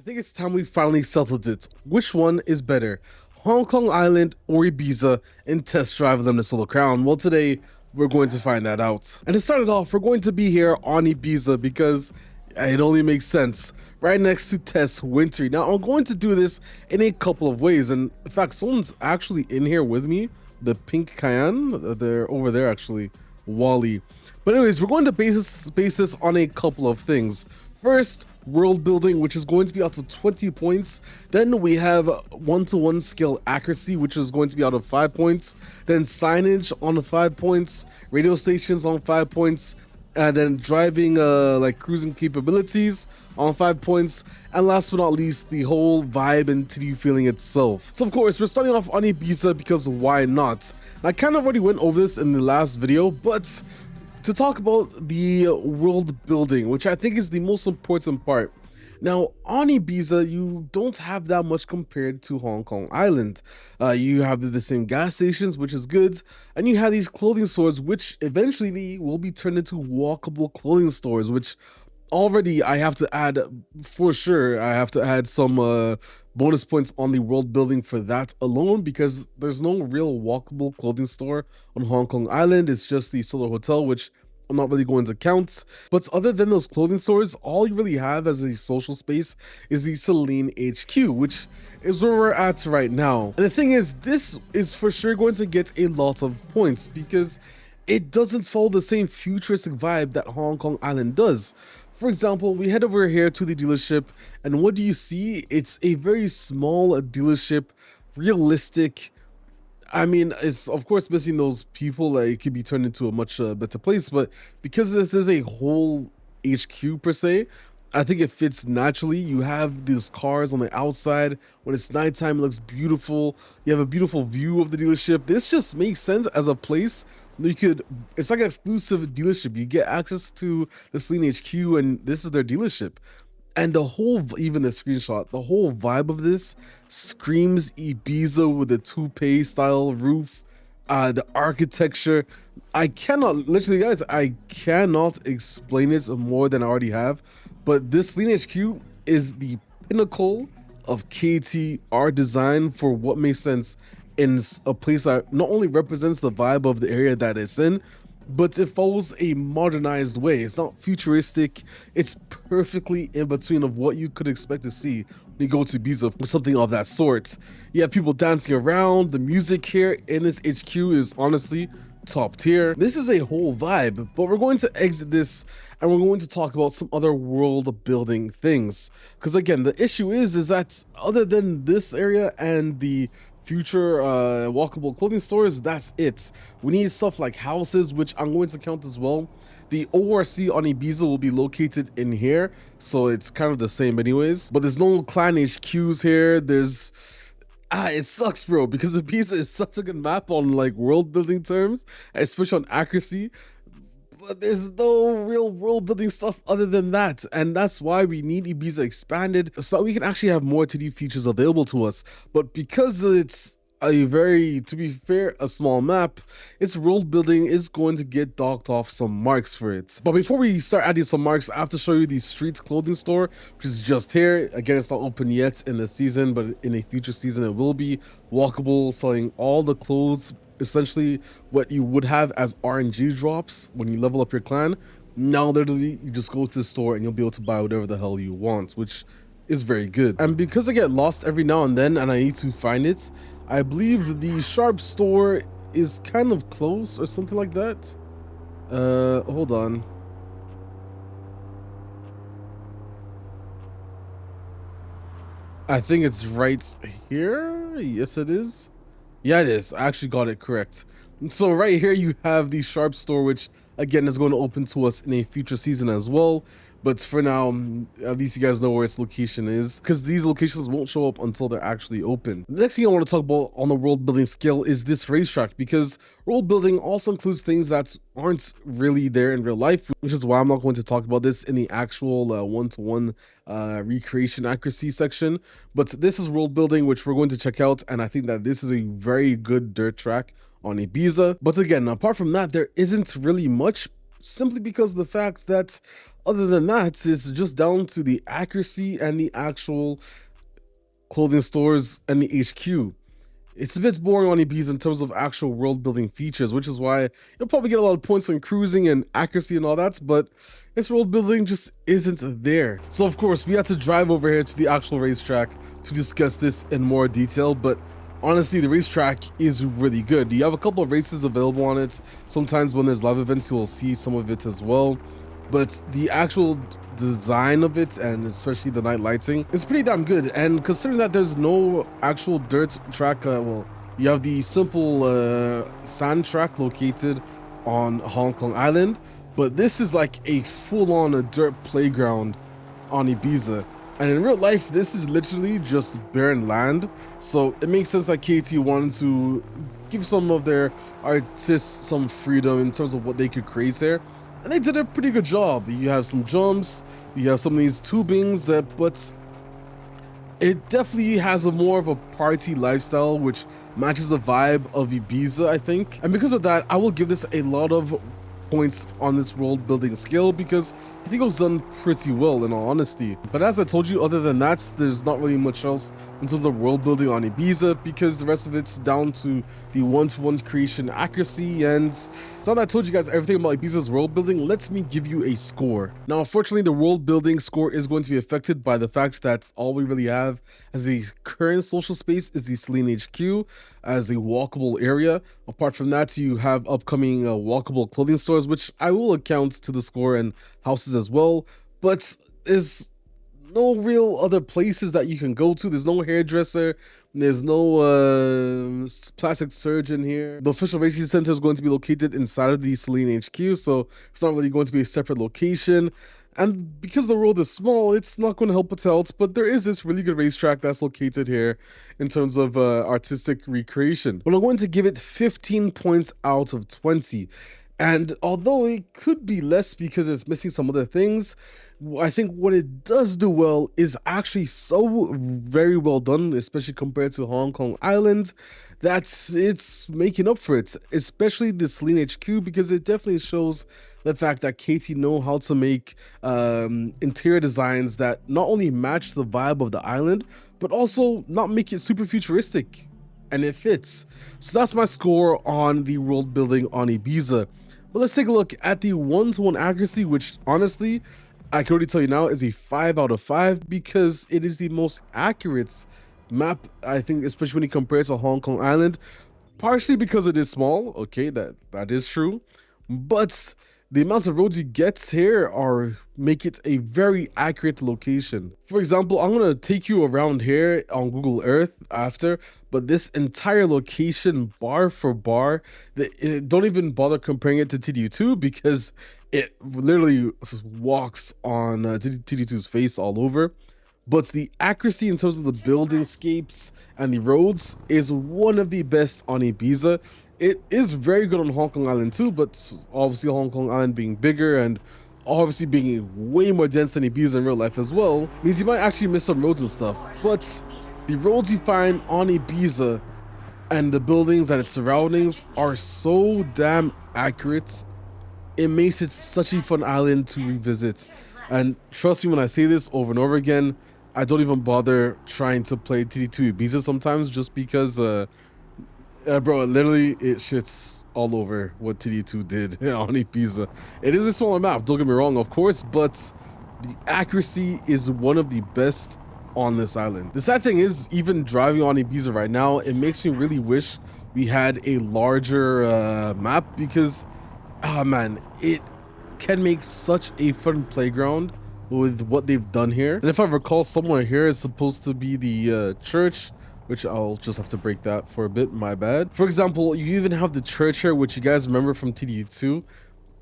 I think it's time we finally settled it. Which one is better, Hong Kong Island or Ibiza, and test drive them to Solo Crown? Well, today we're going to find that out. And to start it off, we're going to be here on Ibiza because it only makes sense. Right next to Tess Wintry. Now, I'm going to do this in a couple of ways. And in fact, someone's actually in here with me. The pink Cayenne, they're over there actually, Wally. But anyways, we're going to base this on a couple of things. First, world building, which is going to be out of 20 points. Then we have 1-to-1 skill accuracy, which is going to be out of 5 points. Then signage on 5 points, radio stations on 5 points, and then driving like cruising capabilities on 5 points, and last but not least, the whole vibe and TD feeling itself. So of course, we're starting off on Ibiza because why not? And I kind of already went over this in the last video, but to talk about the world building, which I think is the most important part. Now, on Ibiza, you don't have that much compared to Hong Kong Island. You have the same gas stations, which is good, and you have these clothing stores, which eventually will be turned into walkable clothing stores, which already I have to add, for sure, I have to add some bonus points on the world building for that alone, because there's no real walkable clothing store on Hong Kong Island. It's just the Solar Hotel, which I'm not really going to count. But other than those clothing stores, all you really have as a social space is the Celine HQ, which is where we're at right now. And the thing is, this is for sure going to get a lot of points because it doesn't follow the same futuristic vibe that Hong Kong Island does. For example, we head over here to the dealership, and what do you see? It's a very small dealership, realistic. I mean, it's of course missing those people. Like, it could be turned into a much better place, but because this is a whole HQ per se, I think it fits naturally. You have these cars on the outside. When it's nighttime, it looks beautiful. You have a beautiful view of the dealership. This just makes sense as a place. You could, it's like an exclusive dealership. You get access to the Celine HQ, and this is their dealership. And the whole, even the screenshot, the whole vibe of this screams Ibiza with the toupee style roof, the architecture. I cannot, literally guys, I cannot explain it more than I already have. But this Celine HQ is the pinnacle of KT art design for what makes sense in a place that not only represents the vibe of the area that it's in, but it follows a modernized way. It's not futuristic. It's perfectly in between of what you could expect to see when you go to Ibiza, or something of that sort. You have people dancing around. The music here in this HQ is honestly top tier. This is a whole vibe, but we're going to exit this and we're going to talk about some other world building things. Because again, the issue is that other than this area and the future walkable clothing stores, that's it. We need stuff like houses, which I'm going to count as well. The ORC on Ibiza will be located in here, so it's kind of the same anyways. But there's no clan HQs here. There's it sucks, bro, because Ibiza is such a good map on like world building terms, especially on accuracy. But there's no real world building stuff other than that, and that's why we need Ibiza expanded so that we can actually have more TD features available to us. But because it's a very, to be fair, a small map, its world building is going to get docked off some marks for it. But before we start adding some marks, I have to show you the street clothing store, which is just here. Again, it's not open yet in the season, but in a future season it will be walkable, selling all the clothes, essentially what you would have as RNG drops when you level up your clan. Now literally you just go to the store and you'll be able to buy whatever the hell you want, which is very good. And because I get lost every now and then and I need to find it, I believe the Sharp store is kind of close or something like that. Hold on. I think it's right here. Yes, it is. Yeah, it is. I actually got it correct. So right here you have the Sharp store, which again is going to open to us in a future season as well. But for now, at least you guys know where its location is, because these locations won't show up until they're actually open. The next thing I want to talk about on the world building scale is this racetrack, because world building also includes things that aren't really there in real life, which is why I'm not going to talk about this in the actual one-to-one recreation accuracy section. But this is world building, which we're going to check out, and I think that this is a very good dirt track on Ibiza. But again, apart from that, there isn't really much simply because of the fact that other than that, it's just down to the accuracy and the actual clothing stores and the HQ. It's a bit boring on Ibiza in terms of actual world building features, which is why you'll probably get a lot of points on cruising and accuracy and all that, but its world building just isn't there. So of course, we had to drive over here to the actual racetrack to discuss this in more detail, but honestly, the racetrack is really good. You have a couple of races available on it. Sometimes when there's live events, you'll see some of it as well. But the actual design of it, and especially the night lighting, is pretty damn good. And considering that there's no actual dirt track, well, you have the simple sand track located on Hong Kong Island, but this is like a full-on dirt playground on Ibiza. And in real life, this is literally just barren land. So it makes sense that KT wanted to give some of their artists some freedom in terms of what they could create here. And they did a pretty good job. You have some jumps, you have some of these tubings, but it definitely has a more of a party lifestyle, which matches the vibe of Ibiza, I think. And because of that, I will give this a lot of points on this world building skill, because I think it was done pretty well in all honesty. But as I told you, other than that, there's not really much else in terms of world building on Ibiza, because the rest of it's down to the one-to-one creation accuracy. And so that I told you guys everything about Ibiza's world building, let me give you a score. Now unfortunately, the world building score is going to be affected by the fact that all we really have as the current social space is the Celine HQ as a walkable area. Apart from that, you have upcoming walkable clothing stores, which I will account to the score, and houses as well, but there's no real other places that you can go to. There's no hairdresser, there's no plastic surgeon here. The official racing center is going to be located inside of the Celine HQ, so it's not really going to be a separate location. And because the world is small, it's not going to help us out, but there is this really good racetrack that's located here in terms of artistic recreation. But I'm going to give it 15 points out of 20. And although it could be less because it's missing some other things, I think what it does do well is actually so very well done, especially compared to Hong Kong Island, that it's making up for it, especially the Celine HQ, because it definitely shows the fact that KT know how to make interior designs that not only match the vibe of the island, but also not make it super futuristic, and it fits. So that's my score on the world building on Ibiza. But let's take a look at the one-to-one accuracy, which honestly, I can already tell you now is a 5 out of 5, because it is the most accurate map, I think, especially when you compare it to Hong Kong Island. Partially because it is small, okay, that is true, but the amount of roads you get here make it a very accurate location. For example, I'm gonna take you around here on Google Earth after, but this entire location, bar for bar, don't even bother comparing it to TDU2, because it literally walks on TDU2's face all over. But the accuracy in terms of the buildingscapes and the roads is one of the best on Ibiza. It is very good on Hong Kong Island too, but obviously Hong Kong Island being bigger and obviously being way more dense than Ibiza in real life as well, means you might actually miss some roads and stuff. But the roads you find on Ibiza and the buildings and its surroundings are so damn accurate. It makes it such a fun island to revisit. And trust me when I say this over and over again, I don't even bother trying to play TD2 Ibiza sometimes, just because bro, literally it shits all over what TD2 did on Ibiza. It is a smaller map, don't get me wrong, of course, but the accuracy is one of the best on this island. The sad thing is, even driving on Ibiza right now, it makes me really wish we had a larger map, because man, it can make such a fun playground with what they've done here. And if I recall, somewhere here is supposed to be the church, which I'll just have to break that for a bit, my bad. For example, you even have the church here, which you guys remember from TDU2.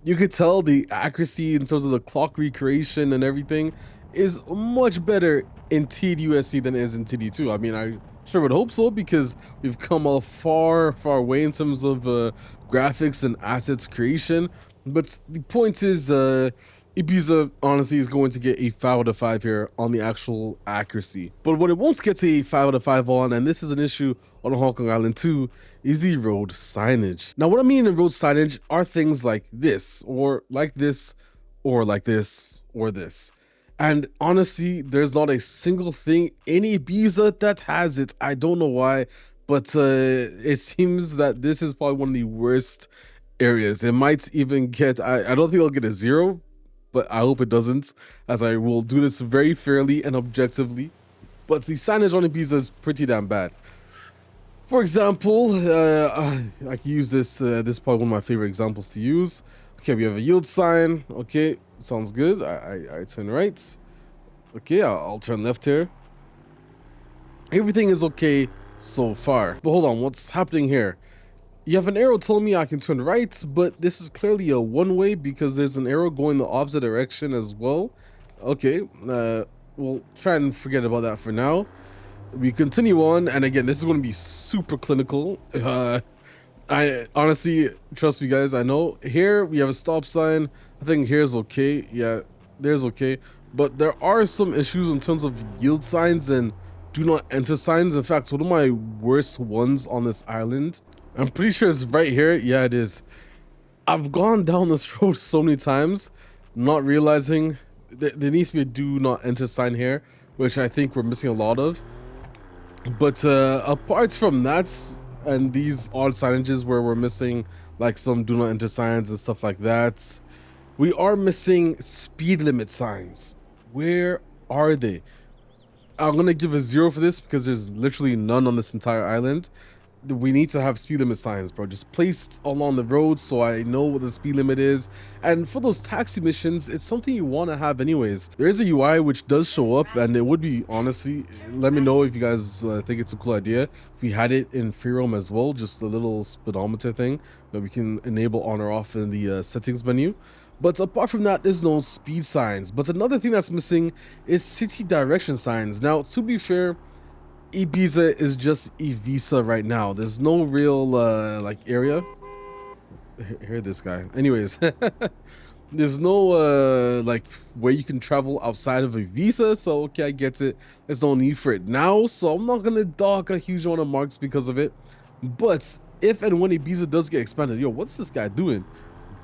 You could tell the accuracy in terms of the clock recreation and everything is much better in TDUSC than it is in TD2. I mean, I sure would hope so, because we've come a far way in terms of graphics and assets creation. But the point is, Ibiza honestly is going to get a 5 out of 5 here on the actual accuracy. But what it won't get to a 5 out of 5 on, and this is an issue on Hong Kong Island too, is the road signage. Now what I mean in road signage are things like this, or like this, or like this, or this. And honestly, there's not a single thing in Ibiza that has it. I don't know why, but it seems that this is probably one of the worst areas. It might even get, I don't think it'll get a 0, but I hope it doesn't, as I will do this very fairly and objectively. But the signage on Ibiza is pretty damn bad. For example, I can use this, this is probably one of my favorite examples to use. Okay, we have a yield sign. Okay, sounds good. I turn right. Okay, I'll turn left here. Everything is okay so far. But hold on, what's happening here? You have an arrow telling me I can turn right, but this is clearly a one-way because there's an arrow going the opposite direction as well. Okay, we'll try and forget about that for now. We continue on, and again, this is going to be super clinical. I honestly, trust me guys, I know. Here, we have a stop sign. I think here's okay. Yeah, there's okay. But there are some issues in terms of yield signs and do not enter signs. In fact, one of my worst ones on this island, I'm pretty sure it's right here. Yeah, it is. I've gone down this road so many times, not realizing there needs to be a do not enter sign here, which I think we're missing a lot of. But apart from that, and these odd signages where we're missing like some do not enter signs and stuff like that, we are missing speed limit signs. Where are they? I'm gonna give a 0 for this because there's literally none on this entire island. We need to have speed limit signs, bro, just placed along the road so I know what the speed limit is. And for those taxi missions, it's something you want to have anyways. There is a UI which does show up, and it would be, honestly, let me know if you guys think it's a cool idea. If we had it in free roam as well, just a little speedometer thing that we can enable on or off in the settings menu. But apart from that, there's no speed signs. But another thing that's missing is city direction signs. Now, to be fair, Ibiza is just Ibiza right now. There's no real like area. Hear this guy. Anyways, there's no like way you can travel outside of Ibiza. So okay, I get it. There's no need for it now. So I'm not gonna dock a huge amount of marks because of it. But if and when Ibiza does get expanded, yo, what's this guy doing?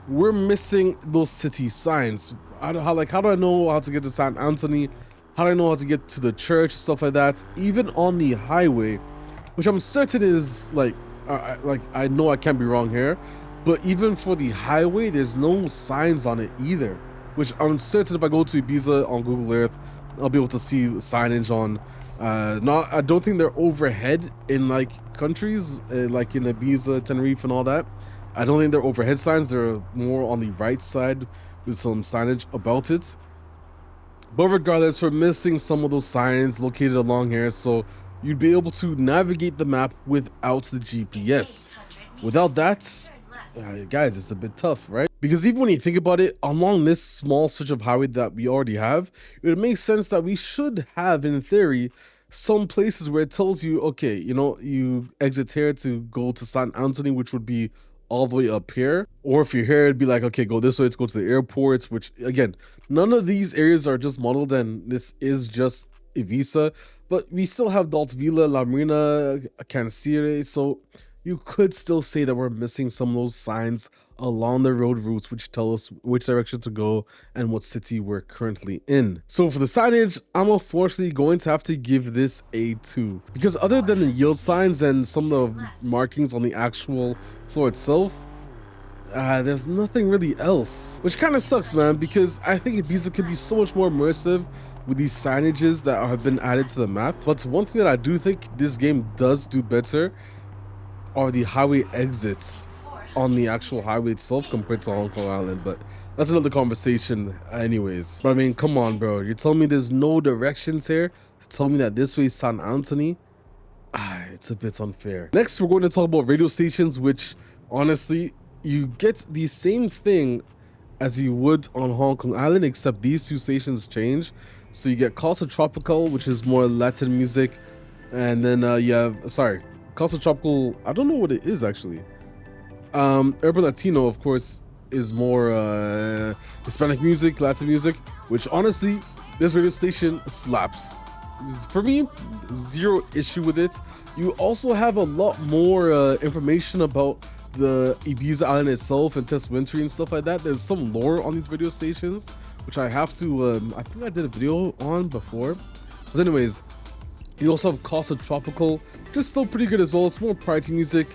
We're missing those city signs. How do I know how to get to St. Anthony? How do I know how to get to the church, stuff like that? Even on the highway, which I'm certain is like I know I can't be wrong here, but even for the highway, there's no signs on it either. Which I'm certain if I go to Ibiza on Google Earth, I'll be able to see signage on. I don't think they're overhead in like countries like in Ibiza, Tenerife, and all that. I don't think they're overhead signs. They're more on the right side with some signage about it. But regardless, we're missing some of those signs located along here, so you'd be able to navigate the map without the GPS. Without that, guys, it's a bit tough, right? Because even when you think about it, along this small stretch of highway that we already have, it would make sense that we should have, in theory, some places where it tells you, okay, you know, you exit here to go to St. Anthony, which would be all the way up here. Or if you're here, it'd be like, okay, go this way to go to the airports, which again, none of these areas are just modeled, and this is just Ibiza, but we still have Daltvila, La Marina, Cancire, so you could still say that we're missing some of those signs along the road routes which tell us which direction to go and what city we're currently in. So for the signage, I'm unfortunately going to have to give this a 2, because other than the yield signs and some of the markings on the actual floor itself, there's nothing really else, which kind of sucks, man, because I think Ibiza could be so much more immersive with these signages that have been added to the map. But one thing that I do think this game does do better are the highway exits on the actual highway itself compared to Hong Kong Island, but that's another conversation anyways. But I mean, come on, bro, you're telling me there's no directions here? You're telling me that this way is St. Anthony? It's a bit unfair. Next, we're going to talk about radio stations, which honestly, you get the same thing as you would on Hong Kong Island, except these two stations change. So you get Casa Tropical, which is more Latin music, and then you have, Casa Tropical, I don't know what it is actually. Urban Latino, of course, is more Hispanic music, Latin music, which honestly, this radio station slaps. For me, zero issue with it. You also have a lot more information about the Ibiza island itself and testamentary and stuff like that. There's some lore on these radio stations, which I have to, I think I did a video on before. But anyways, you also have Costa Tropical, which is still pretty good as well. It's more party music.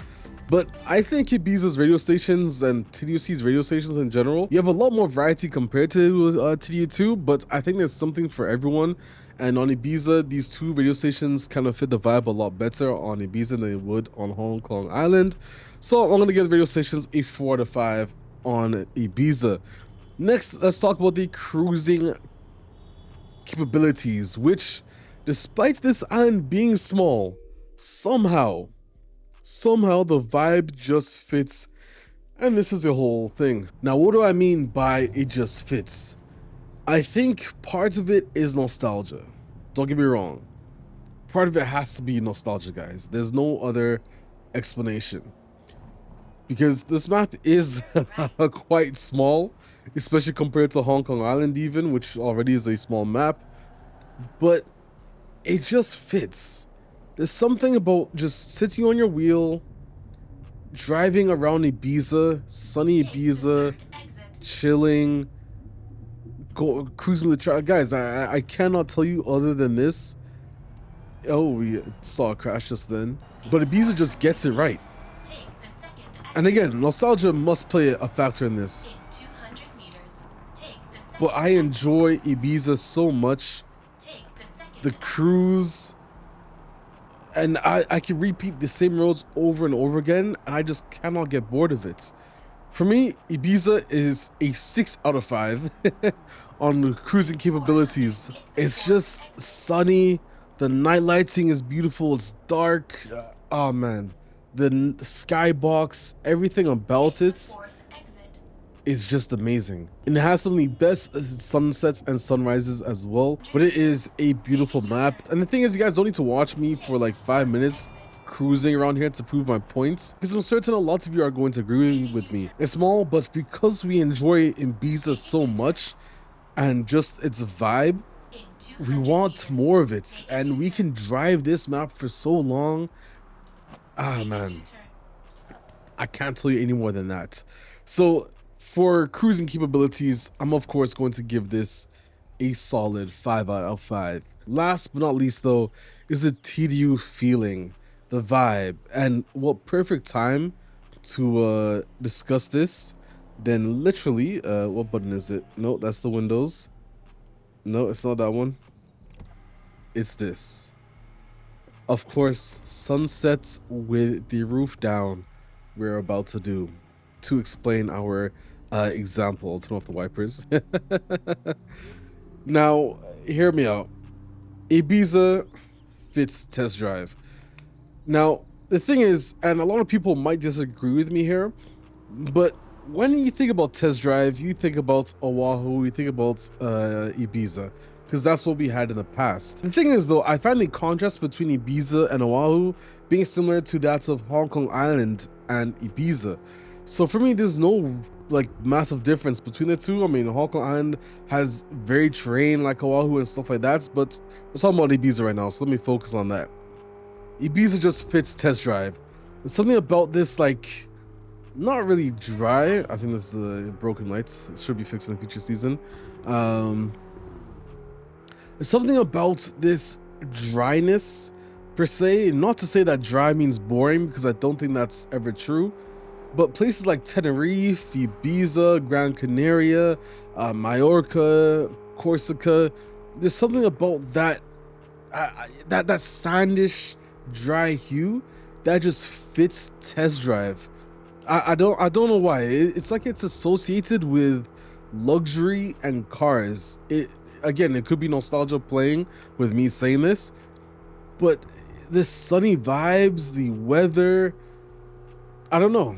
But I think Ibiza's radio stations and TDUSC's radio stations in general, you have a lot more variety compared to TDU2, but I think there's something for everyone. And on Ibiza, these two radio stations kind of fit the vibe a lot better on Ibiza than they would on Hong Kong Island. So I'm going to give the radio stations a 4 out of 5 on Ibiza. Next, let's talk about the cruising capabilities, which, despite this island being small, somehow the vibe just fits, and this is the whole thing. Now, what do I mean by it just fits? I think part of it is nostalgia. Don't get me wrong. Part of it has to be nostalgia, guys. There's no other explanation. Because this map is quite small, especially compared to Hong Kong Island even, which already is a small map. But it just fits. There's something about just sitting on your wheel, driving around Ibiza, sunny Ibiza, chilling, cruising with the truck. Guys, I cannot tell you other than this. Oh, we saw a crash just then. But Ibiza just gets it right. And again, nostalgia must play a factor in this. But I enjoy Ibiza so much. The cruise. And I can repeat the same roads over and over again, and I just cannot get bored of it. For me, Ibiza is a 6 out of 5 on the cruising capabilities. It's just sunny, the night lighting is beautiful, it's dark. Oh man, the skybox, everything about it is just amazing. And it has some of the best sunsets and sunrises as well, but it is a beautiful map. And the thing is, you guys don't need to watch me for like 5 minutes cruising around here to prove my points, because I'm certain a lot of you are going to agree with me. It's small, but because we enjoy Ibiza so much and just its vibe, we want more of it, and we can drive this map for so long. Ah man, I can't tell you any more than that. So for cruising capabilities, I'm of course going to give this a solid 5 out of 5. Last but not least though, is the TDU feeling, the vibe, and what perfect time to discuss this than literally, what button is it? No, that's the windows. No, it's not that one. It's this. Of course, sunsets with the roof down we're about to do to explain our example. I'll turn off the wipers. Now, hear me out. Ibiza fits test drive. Now, the thing is, and a lot of people might disagree with me here, but when you think about test drive, you think about Oahu, you think about Ibiza, because that's what we had in the past. The thing is though, I find the contrast between Ibiza and Oahu being similar to that of Hong Kong Island and Ibiza. So for me, there's no like massive difference between the two. I mean, Hong Kong Island has very terrain like Oahu and stuff like that, but we're talking about Ibiza right now, so let me focus on that. Ibiza just fits test drive. There's something about this, like, not really dry. I think this is broken lights. It should be fixed in the future season. There's something about this dryness per se. Not to say that dry means boring, because I don't think that's ever true. But places like Tenerife, Ibiza, Gran Canaria, Mallorca, Corsica, there's something about that that sandish, dry hue that just fits test drive. I don't know why. It's like it's associated with luxury and cars. Again, it could be nostalgia playing with me saying this, but the sunny vibes, the weather, I don't know.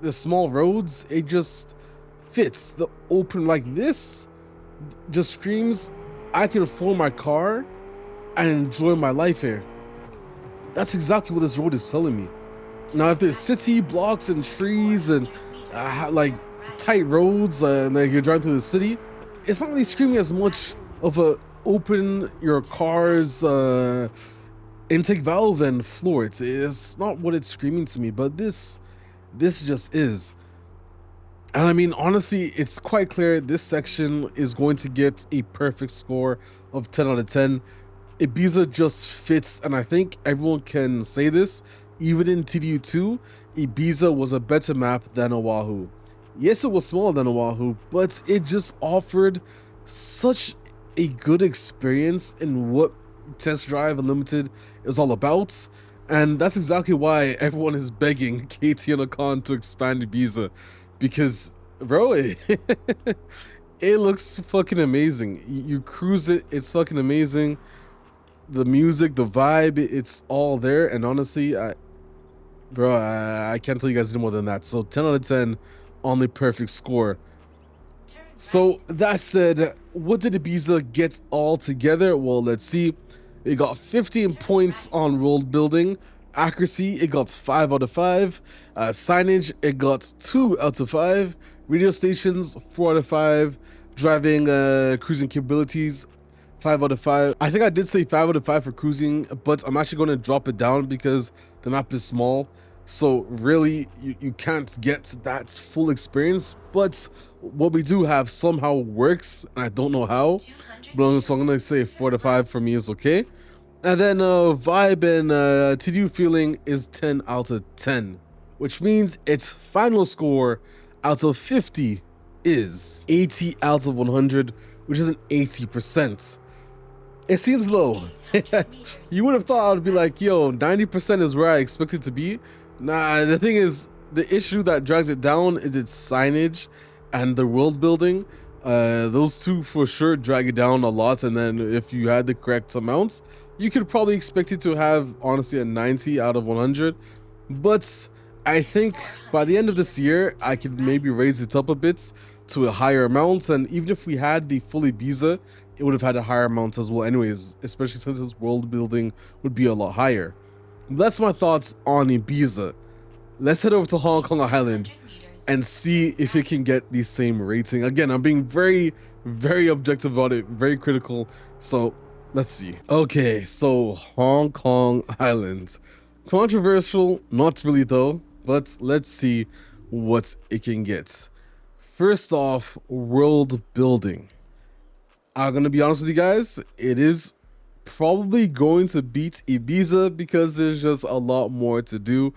The small roads, it just fits. The open like this just screams, I can flow my car and enjoy my life here. That's exactly what this road is telling me. Now, if there's city blocks and trees and like tight roads, and like you're driving through the city. It's not really screaming as much of a open your car's intake valve and floor. It's not what it's screaming to me, but this just is. And I mean, honestly, it's quite clear this section is going to get a perfect score of 10 out of 10. Ibiza just fits, and I think everyone can say this. Even in TDU2, Ibiza was a better map than Oahu. Yes, it was smaller than Oahu, but it just offered such a good experience in what Test Drive Unlimited is all about. And that's exactly why everyone is begging KT and Akan to expand Ibiza. Because, bro, it looks fucking amazing. You cruise it, it's fucking amazing. The music, the vibe, it's all there. And honestly, I can't tell you guys any more than that. So 10 out of 10 on the perfect score. So that said, what did Ibiza get all together? Well, let's see. It got 15 points on world building. Accuracy, it got 5 out of 5. Signage, it got 2 out of 5. Radio stations, 4 out of 5. Driving, cruising capabilities, 5 out of 5. I think I did say 5 out of 5 for cruising, but I'm actually going to drop it down because the map is small. So really, you can't get that full experience, but what we do have somehow works, and I don't know how, but so I'm going to say 4 out of 5 for me is okay. And then vibe and TDU feeling is 10 out of 10, which means its final score out of 50 is 80 out of 100, which is an 80%. It seems low. You would have thought I would be like, yo, 90% is where I expect it to be. Nah, the thing is, the issue that drags it down is its signage and the world building. Those two for sure drag it down a lot, and then if you had the correct amounts, you could probably expect it to have, honestly, a 90 out of 100. But I think by the end of this year, I could maybe raise it up a bit to a higher amount, and even if we had the full Ibiza, it would have had a higher amount as well anyways, especially since its world building would be a lot higher. That's my thoughts on Ibiza. Let's head over to Hong Kong Island and see if it can get the same rating. Again, I'm being very, very objective about it, very critical, so let's see. Okay, so Hong Kong Island. Controversial, not really though, but let's see what it can get. First off, world building. I'm gonna be honest with you guys, it is probably going to beat Ibiza because there's just a lot more to do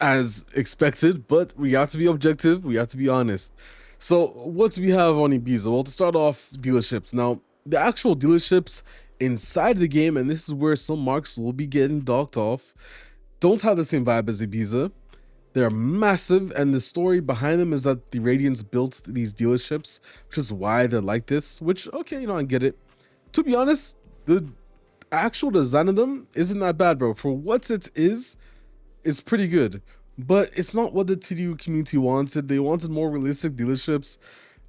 as expected, but we have to be objective, we have to be honest. So what do we have on Ibiza? Well, to start off, dealerships. Now, the actual dealerships inside the game, and this is where some marks will be getting docked off, don't have the same vibe as Ibiza. They're massive, and the story behind them is that the Radiants built these dealerships, which is why they're like this, which, okay, you know, I get it. To be honest, the actual design of them isn't that bad, bro. For what it is, it's pretty good. But it's not what the TDU community wanted. They wanted more realistic dealerships.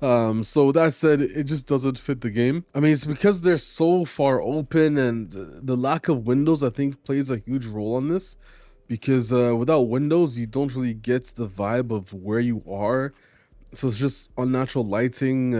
So that said, it just doesn't fit the game. I mean, it's because they're so far open, and the lack of windows, I think, plays a huge role on this. Because without windows, you don't really get the vibe of where you are. So it's just unnatural lighting,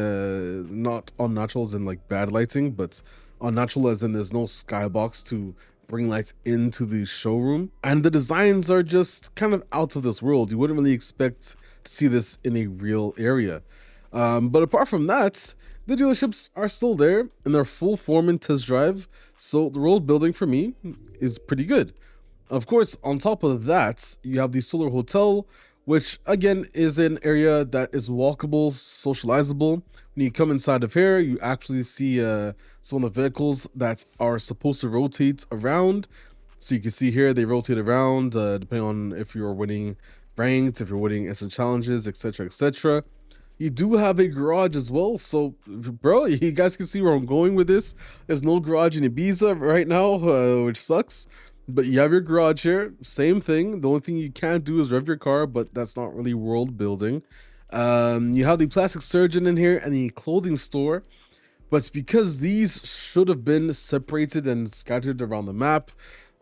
not unnatural as in like bad lighting, but unnatural as in there's no skybox to bring lights into the showroom. And the designs are just kind of out of this world. You wouldn't really expect to see this in a real area. But apart from that, the dealerships are still there in their full form in test drive. So the world building for me is pretty good. Of course, on top of that, you have the Solar Hotel, which again is an area that is walkable, socializable. When you come inside of here, you actually see some of the vehicles that are supposed to rotate around. So you can see here, they rotate around depending on if you're winning ranked, if you're winning instant challenges, etc, etc. You do have a garage as well, so bro, you guys can see where I'm going with this. There's no garage in Ibiza right now, which sucks. But you have your garage here, same thing. The only thing you can't do is rev your car, but that's not really world building. You have the plastic surgeon in here and the clothing store. But because these should have been separated and scattered around the map,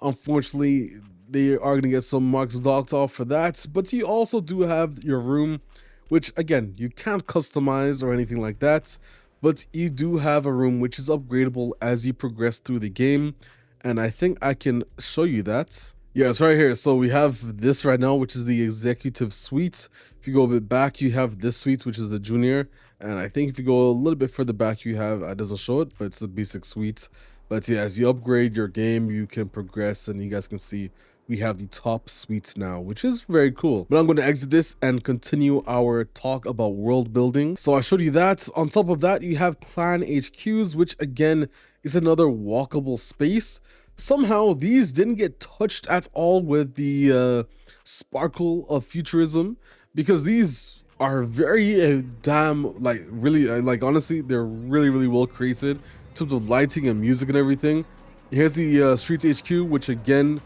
unfortunately, they are going to get some marks docked off for that. But you also do have your room, which again, you can't customize or anything like that, but you do have a room which is upgradable as you progress through the game. And I think I can show you that. Yeah, it's right here. So we have this right now, which is the executive suite. If you go a bit back, you have this suite, which is the junior. And I think if you go a little bit further back, you have, it doesn't show it, but it's the basic suite. But yeah, as you upgrade your game, you can progress, and you guys can see we have the top suite now, which is very cool. But I'm going to exit this and continue our talk about world building. So I showed you that. On top of that, you have clan HQs, which again is another walkable space. Somehow these didn't get touched at all with the sparkle of futurism, because these are very damn, like, really, like, honestly, they're really well created in terms of lighting and music and everything. Here's the Streets HQ, which again,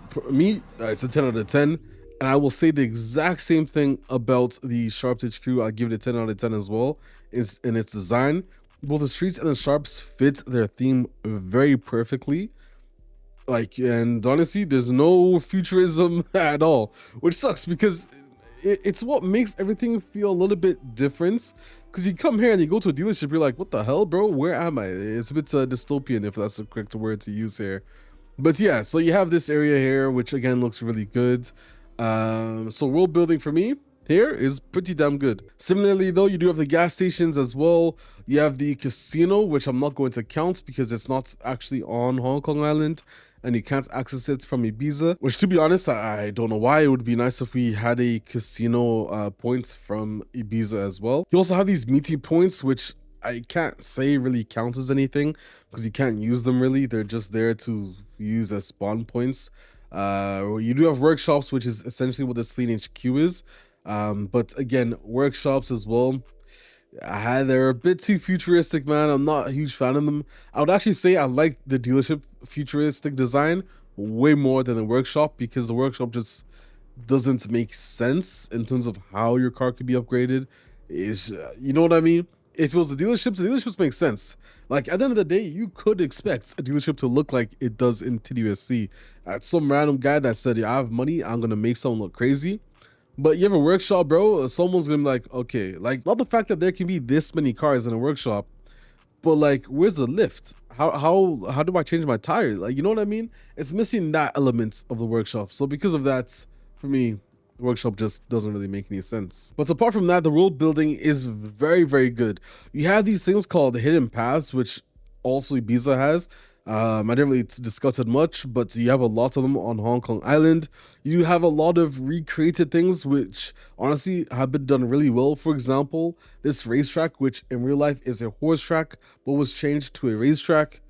for me, it's a 10 out of 10. And I will say the exact same thing about the Sharps HQ. I'll give it a 10 out of 10 as well. In its design, both the Streets and the Sharps fit their theme very perfectly. Like, and honestly, there's no futurism at all, which sucks because it's what makes everything feel a little bit different. Because you come here and you go to a dealership, you're like, what the hell, bro? Where am I? It's a bit dystopian, if that's the correct word to use here. But yeah, so you have this area here, which again looks really good. So world building for me here is pretty damn good. Similarly though, you do have the gas stations as well. You have the casino, which I'm not going to count because it's not actually on Hong Kong Island and you can't access it from Ibiza, which, to be honest, I don't know why. It would be nice if we had a casino point from Ibiza as well. You also have these meeting points, which I can't say really counts as anything because you can't use them really. They're just there to use as spawn points. You do have workshops, which is essentially what the Signage HQ is. But again, workshops as well, they're a bit too futuristic, man. I'm not a huge fan of them. I would actually say I like the dealership futuristic design way more than the workshop, because the workshop just doesn't make sense in terms of how your car could be upgraded. You know what I mean? If it was the dealerships make sense. Like, at the end of the day, you could expect a dealership to look like it does in TDUSC. Some random guy that said, yeah, I have money, I'm gonna make someone look crazy. But you have a workshop, bro, someone's gonna be like, okay, like, not the fact that there can be this many cars in a workshop, but like, where's the lift? How do I change my tires? Like, you know what I mean? It's missing that element of the workshop. So because of that, for me, the workshop just doesn't really make any sense. But apart from that, the world building is very good. You have these things called hidden paths, which also Ibiza has. I didn't really discuss it much, but you have a lot of them on Hong Kong Island. You have a lot of recreated things which honestly have been done really well. For example, this racetrack, which in real life is a horse track but was changed to a racetrack,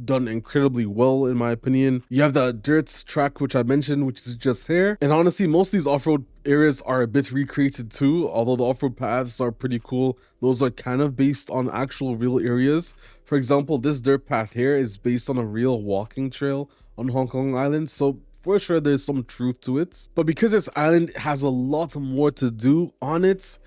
done incredibly well in my opinion. You have the dirt track, which I mentioned, which is just here. And honestly, most of these off-road areas are a bit recreated too, although the off-road paths are pretty cool. Those are kind of based on actual real areas. For example, this dirt path here is based on a real walking trail on Hong Kong Island, so for sure there's some truth to it. But because this island has a lot more to do on it,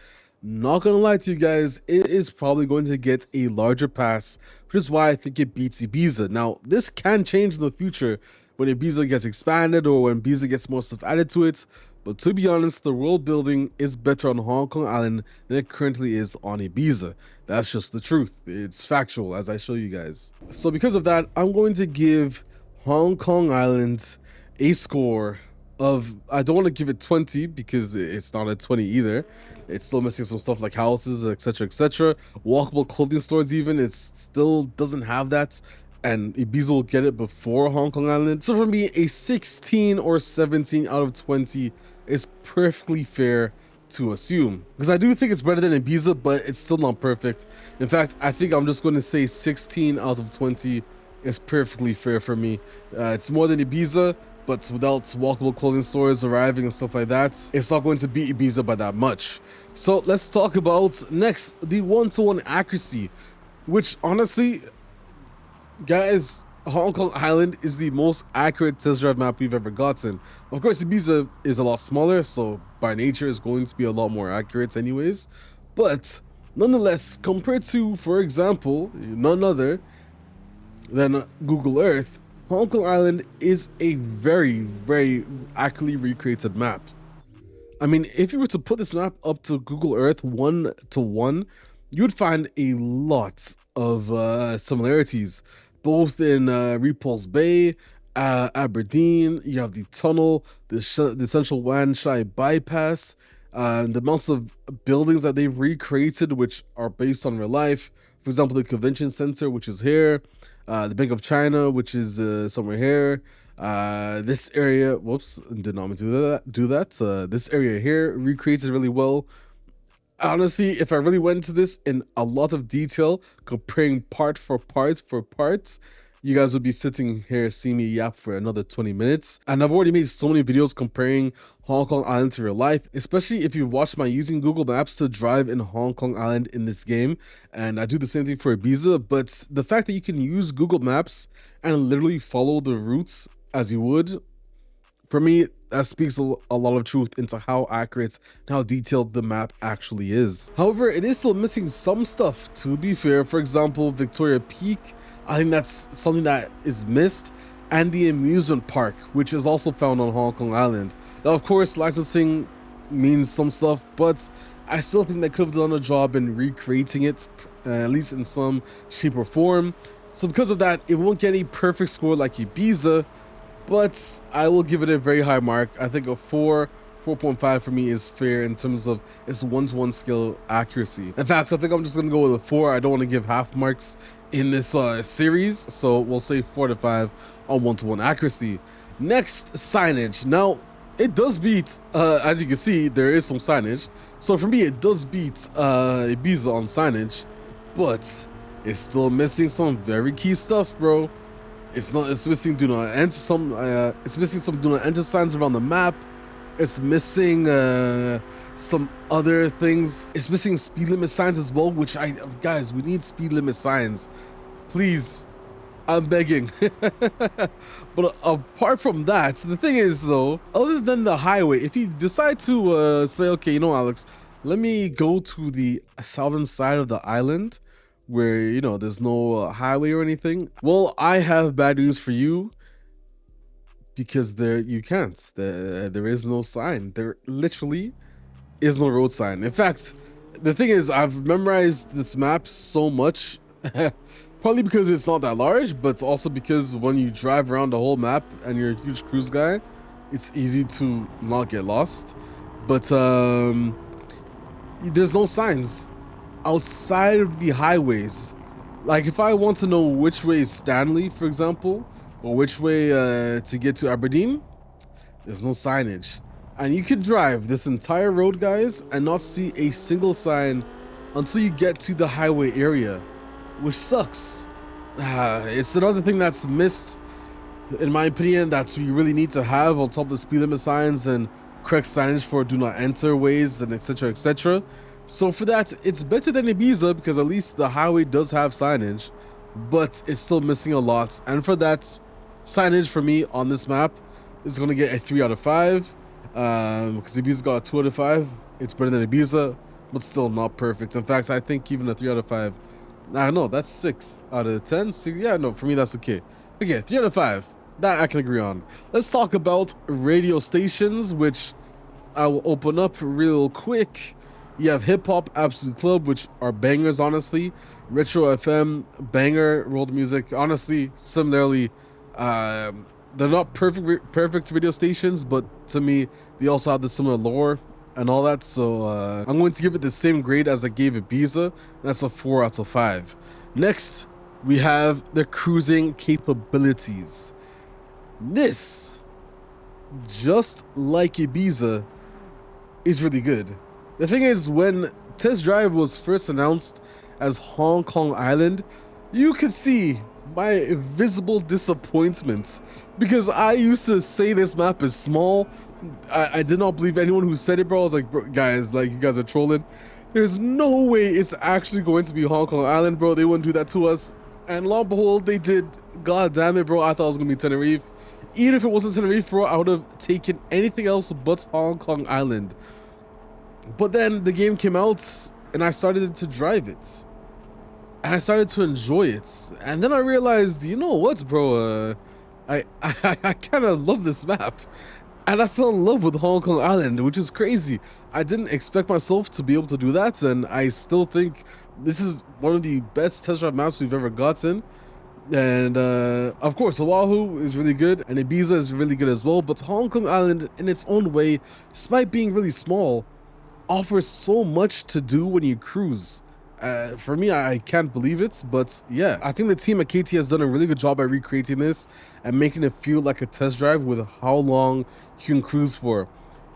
not gonna lie to you guys, it is probably going to get a larger pass, which is why I think it beats Ibiza. Now, this can change in the future when Ibiza gets expanded or when Ibiza gets more stuff added to it. But to be honest, the world building is better on Hong Kong Island than it currently is on Ibiza. That's just the truth. It's factual, as I show you guys. So because of that, I'm going to give Hong Kong Island a score of, I don't want to give it 20 because it's not a 20 either. It's still missing some stuff like houses, etc, etc. Walkable clothing stores even, it still doesn't have that. And Ibiza will get it before Hong Kong Island. So for me, a 16 or 17 out of 20 is perfectly fair to assume. Because I do think it's better than Ibiza, but it's still not perfect. In fact, I think I'm just going to say 16 out of 20 is perfectly fair for me. It's more than Ibiza, but without walkable clothing stores arriving and stuff like that, it's not going to beat Ibiza by that much. So let's talk about next, the one-to-one accuracy, which honestly, guys, Hong Kong Island is the most accurate test drive map we've ever gotten. Of course, Ibiza is a lot smaller, so by nature it's going to be a lot more accurate anyways. But nonetheless, compared to, for example, none other than Google Earth, Hong Kong Island is a very accurately recreated map. I mean, if you were to put this map up to Google Earth 1-to-1, you would find a lot of similarities, both in Repulse Bay, Aberdeen. You have the tunnel, the Central Wan Shai bypass, the amounts of buildings that they've recreated, which are based on real life. For example, the convention center, which is here, the Bank of China, which is somewhere here. This area, whoops, did not mean to do that. This area here recreates it really well. Honestly, if I really went into this in a lot of detail, comparing part for parts, you guys would be sitting here seeing me yap for another 20 minutes. And I've already made so many videos comparing Hong Kong Island to real life, especially if you've watched my using Google Maps to drive in Hong Kong Island in this game. And I do the same thing for Ibiza, but the fact that you can use Google Maps and literally follow the routes as you would, for me, that speaks a lot of truth into how accurate and how detailed the map actually is. However, it is still missing some stuff, to be fair. For example, Victoria Peak, I think that's something that is missed, and the amusement park, which is also found on Hong Kong Island. Now, of course, licensing means some stuff, but I still think they could have done a job in recreating it, at least in some shape or form. So because of that, it won't get any perfect score like Ibiza, but I will give it a very high mark. I think a 4.5 for me is fair in terms of its one-to-one skill accuracy. In fact, I think I'm just gonna go with a 4. I don't want to give half marks in this series, so we'll say 4 to 5 on one-to-one accuracy. Next, signage. Now, it does beat, as you can see, there is some signage. So for me, it does beat Ibiza on signage, but it's still missing some very key stuff, bro. It's missing do not enter it's missing some do not enter signs around the map. It's missing some other things. It's missing speed limit signs as well, which guys, we need speed limit signs. Please, I'm begging. But apart from that, the thing is though, other than the highway, if you decide to say, okay, you know, Alex, let me go to the southern side of the island, where, you know, there's no highway or anything, well, I have bad news for you, because you can't. There is no sign. There literally is no road sign. In fact, the thing is, I've memorized this map so much, probably because it's not that large, but also because when you drive around the whole map and you're a huge cruise guy, it's easy to not get lost. But there's no signs outside of the highways. Like, if I want to know which way is Stanley, for example, or which way to get to Aberdeen, there's no signage. And you could drive this entire road, guys, and not see a single sign until you get to the highway area, which sucks. It's another thing that's missed, in my opinion, that we really need to have on top of the speed limit signs and correct signage for do not enter ways and etc, etc. So for that, it's better than Ibiza, because at least the highway does have signage, but it's still missing a lot. And for that, signage for me on this map is going to get a 3 out of 5, because Ibiza got a 2 out of 5. It's better than Ibiza, but still not perfect. In fact, I think even a 3 out of 5, I don't know, that's 6 out of 10. So yeah, no, for me that's okay. Okay, 3 out of 5, that I can agree on. Let's talk about radio stations, which I will open up real quick. You have Hip Hop Absolute Club, which are bangers, honestly. Retro FM, banger. World music, honestly, similarly, they're not perfect radio stations, but to me, they also have the similar lore and all that. So I'm going to give it the same grade as I gave Ibiza. That's a 4 out of 5. Next, we have the cruising capabilities. This, just like Ibiza, is really good. The thing is, when Test Drive was first announced as Hong Kong Island, you could see my visible disappointment, because I used to say this map is small. I did not believe anyone who said it, bro. I was like, bro, guys, like, you guys are trolling. There's no way it's actually going to be Hong Kong Island, bro. They wouldn't do that to us. And lo and behold, they did. God damn it, bro. I thought it was going to be Tenerife. Even if it wasn't Tenerife, bro, I would have taken anything else but Hong Kong Island. But then the game came out and I started to drive it. And I started to enjoy it. And then I realized, you know what, bro? I kind of love this map. And I fell in love with Hong Kong Island, which is crazy. I didn't expect myself to be able to do that, and I still think this is one of the best test drive maps we've ever gotten. And of course, Oahu is really good, and Ibiza is really good as well, but Hong Kong Island, in its own way, despite being really small, offers so much to do when you cruise. For me, I can't believe it, but yeah, I think the team at KT has done a really good job at recreating this and making it feel like a test drive with how long you can cruise for.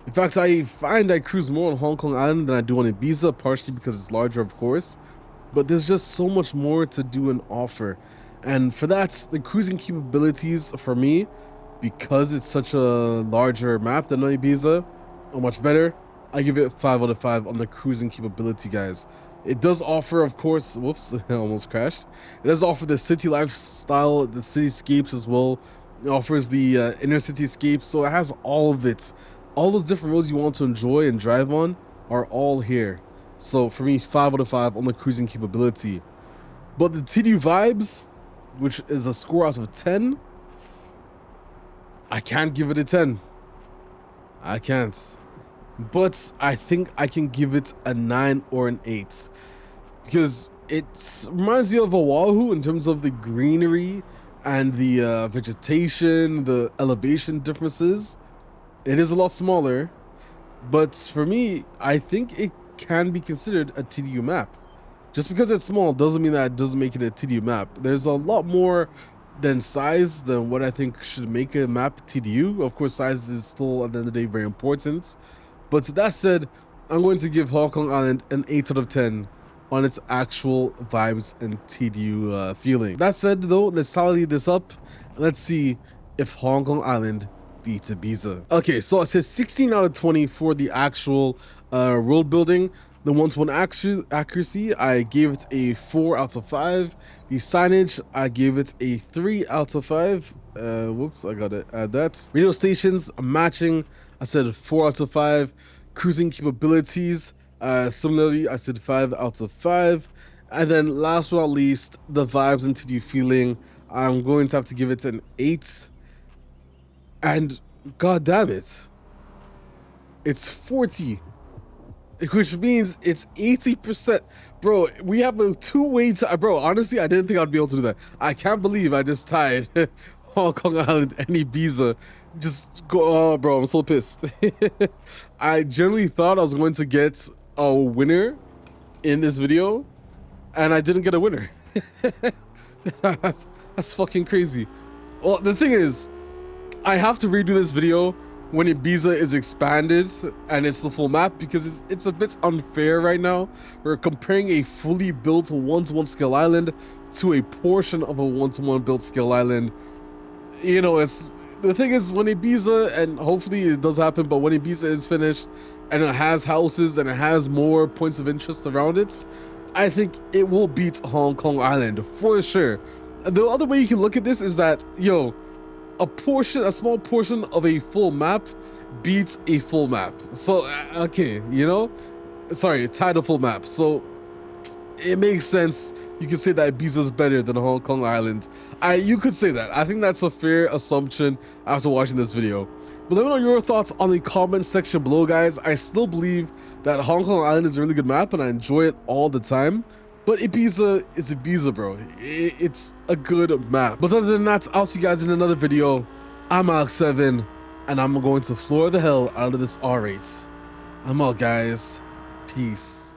In fact, I find I cruise more on Hong Kong Island than I do on Ibiza, partially because it's larger, of course, but there's just so much more to do and offer. And for that, the cruising capabilities for me, because it's such a larger map than Ibiza, are much better. I give it 5 out of 5 on the cruising capability, guys. It does offer, of course, whoops, I almost crashed. It does offer the city lifestyle, the cityscapes as well. It offers the inner city escapes, so it has all of it. All those different roads you want to enjoy and drive on are all here. So for me, 5 out of 5 on the cruising capability. But the TDU vibes, which is a score out of 10, I can't give it a 10. I can't. But I think I can give it a 9 or an 8 because it reminds me of Oahu in terms of the greenery and the vegetation, the elevation differences. It is a lot smaller, but for me, I think it can be considered a TDU map. Just because it's small doesn't mean that it doesn't make it a TDU map. There's a lot more than size than what I think should make a map TDU. Of course, size is still at the end of the day very important. But that said, I'm going to give Hong Kong Island an 8 out of 10 on its actual vibes and TDU feeling. That said, though, let's tally this up and let's see if Hong Kong Island beats Ibiza. Okay, so it says 16 out of 20 for the actual road building. The one-to-one accuracy, I gave it a 4 out of 5. The signage, I gave it a 3 out of 5. Whoops, I gotta add that. Radio stations, matching, I said 4 out of 5. Cruising capabilities, similarly, I said 5 out of 5. And then last but not least, the vibes and TDU feeling, I'm going to have to give it an 8. And god damn it, it's 40. Which means it's 80%. Bro, we have a two-way tie. Bro, honestly, I didn't think I'd be able to do that. I can't believe I just tied Hong Kong Island and Ibiza. Just go, oh, bro, I'm so pissed. I generally thought I was going to get a winner in this video, and I didn't get a winner. That's fucking crazy. Well, the thing is, I have to redo this video when Ibiza is expanded and it's the full map, because it's a bit unfair right now. We're comparing a fully built one-to-one scale island to a portion of a one-to-one built scale island. You know, it's the thing is, when Ibiza, and hopefully it does happen, but when Ibiza is finished and it has houses and it has more points of interest around it, I think it will beat Hong Kong Island for sure. And the other way you can look at this is that, yo, a small portion of a full map beats a full map. So, okay, you know, sorry, tied a full map. So it makes sense. You can say that Ibiza is better than Hong Kong Island. You could say that. I think that's a fair assumption after watching this video. But let me know your thoughts on the comment section below, guys. I still believe that Hong Kong Island is a really good map and I enjoy it all the time. But Ibiza is Ibiza, bro. It's a good map. But other than that, I'll see you guys in another video. I'm Alex7, and I'm going to floor the hell out of this R8. I'm out, guys. Peace.